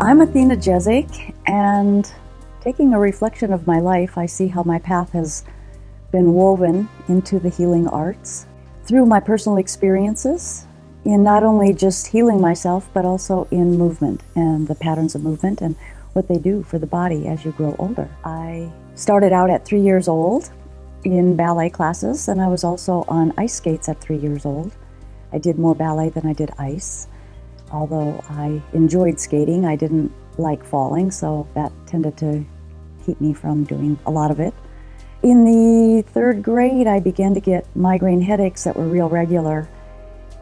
I'm Athena Jezik, and taking a reflection of my life, I see how my path has been woven into the healing arts through my personal experiences in not only just healing myself, but also in movement and the patterns of movement and what they do for the body as you grow older. I started out at 3 years old in ballet classes, and I was also on ice skates at 3 years old. I did more ballet than I did ice. Although I enjoyed skating, I didn't like falling, so that tended to keep me from doing a lot of it. In the third grade, I began to get migraine headaches that were real regular,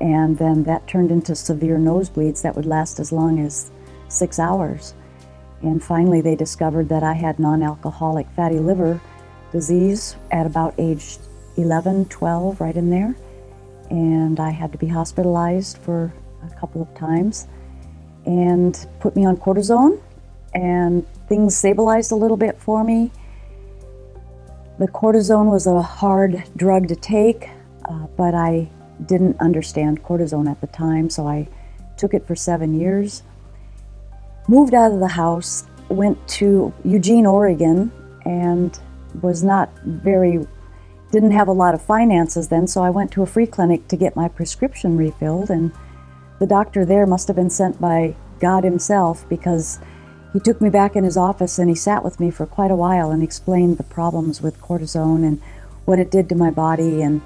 and then that turned into severe nosebleeds that would last as long as 6 hours. And finally, they discovered that I had non-alcoholic fatty liver disease at about age 11, 12, right in there. And I had to be hospitalized for a couple of times and put me on cortisone, and things stabilized a little bit for me. The cortisone was a hard drug to take, but I didn't understand cortisone at the time, so I took it for 7 years. Moved out of the house, went to Eugene, Oregon, and didn't have a lot of finances then, so I went to a free clinic to get my prescription refilled, and the doctor there must have been sent by God himself, because he took me back in his office and he sat with me for quite a while and explained the problems with cortisone and what it did to my body and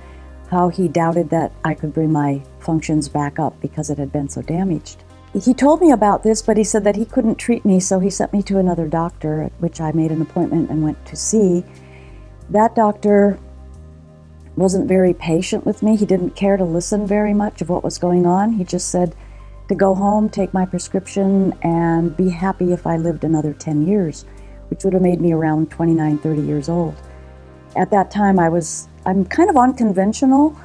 how he doubted that I could bring my functions back up because it had been so damaged. He told me about this, but he said that he couldn't treat me, so he sent me to another doctor, which I made an appointment and went to see. That doctor wasn't very patient with me. He didn't care to listen very much of what was going on. He just said to go home, take my prescription, and be happy if I lived another 10 years, which would have made me around 29, 30 years old. At that time, I'm kind of unconventional.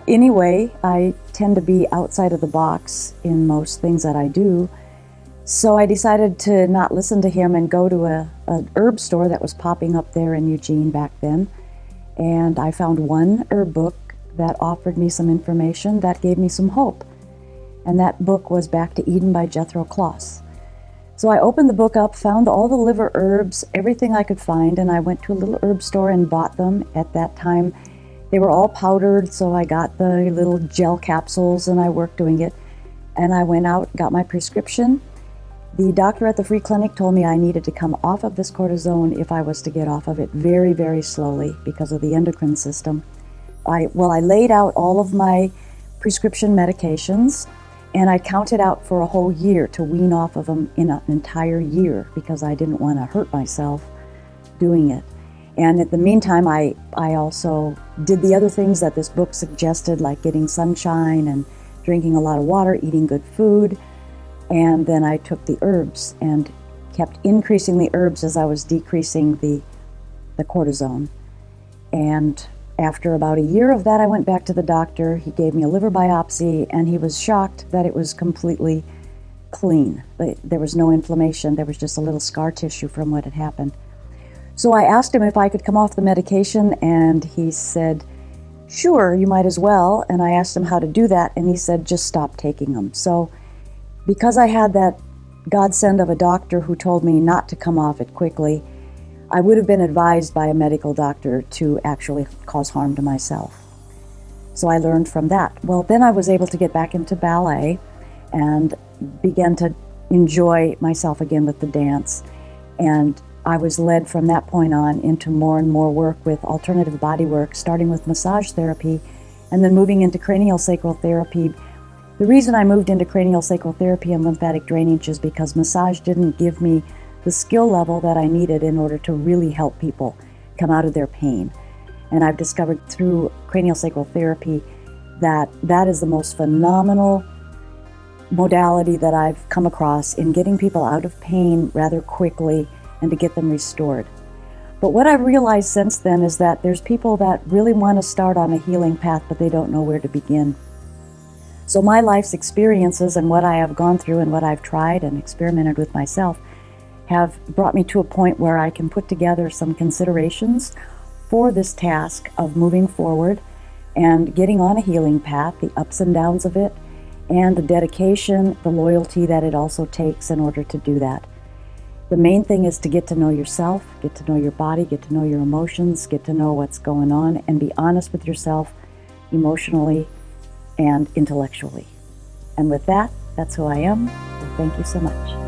Anyway, I tend to be outside of the box in most things that I do. So I decided to not listen to him and go to an herb store that was popping up there in Eugene back then. And I found one herb book that offered me some information that gave me some hope. And that book was Back to Eden by Jethro Kloss. So I opened the book up, found all the liver herbs, everything I could find, and I went to a little herb store and bought them. At that time, they were all powdered, so I got the little gel capsules and I worked doing it. And I went out, got my prescription. The doctor at the free clinic told me I needed to come off of this cortisone if I was to get off of it very, very slowly because of the endocrine system. I laid out all of my prescription medications, and I counted out for a whole year to wean off of them in an entire year because I didn't want to hurt myself doing it. And in the meantime, I also did the other things that this book suggested, like getting sunshine and drinking a lot of water, eating good food. And then I took the herbs and kept increasing the herbs as I was decreasing the cortisone. And after about a year of that, I went back to the doctor. He gave me a liver biopsy, and he was shocked that it was completely clean. There was no inflammation. There was just a little scar tissue from what had happened. So I asked him if I could come off the medication, and he said, sure, you might as well. And I asked him how to do that, and he said, just stop taking them. So because I had that godsend of a doctor who told me not to come off it quickly, I would have been advised by a medical doctor to actually cause harm to myself. So I learned from that. Well, then I was able to get back into ballet and began to enjoy myself again with the dance. And I was led from that point on into more and more work with alternative body work, starting with massage therapy and then moving into cranial sacral therapy. The reason I moved into cranial sacral therapy and lymphatic drainage is because massage didn't give me the skill level that I needed in order to really help people come out of their pain. And I've discovered through cranial sacral therapy that that is the most phenomenal modality that I've come across in getting people out of pain rather quickly and to get them restored. But what I've realized since then is that there's people that really want to start on a healing path, but they don't know where to begin. So my life's experiences and what I have gone through and what I've tried and experimented with myself have brought me to a point where I can put together some considerations for this task of moving forward and getting on a healing path, the ups and downs of it, and the dedication, the loyalty that it also takes in order to do that. The main thing is to get to know yourself, get to know your body, get to know your emotions, get to know what's going on, and be honest with yourself emotionally and intellectually. And with that, that's who I am. Thank you so much.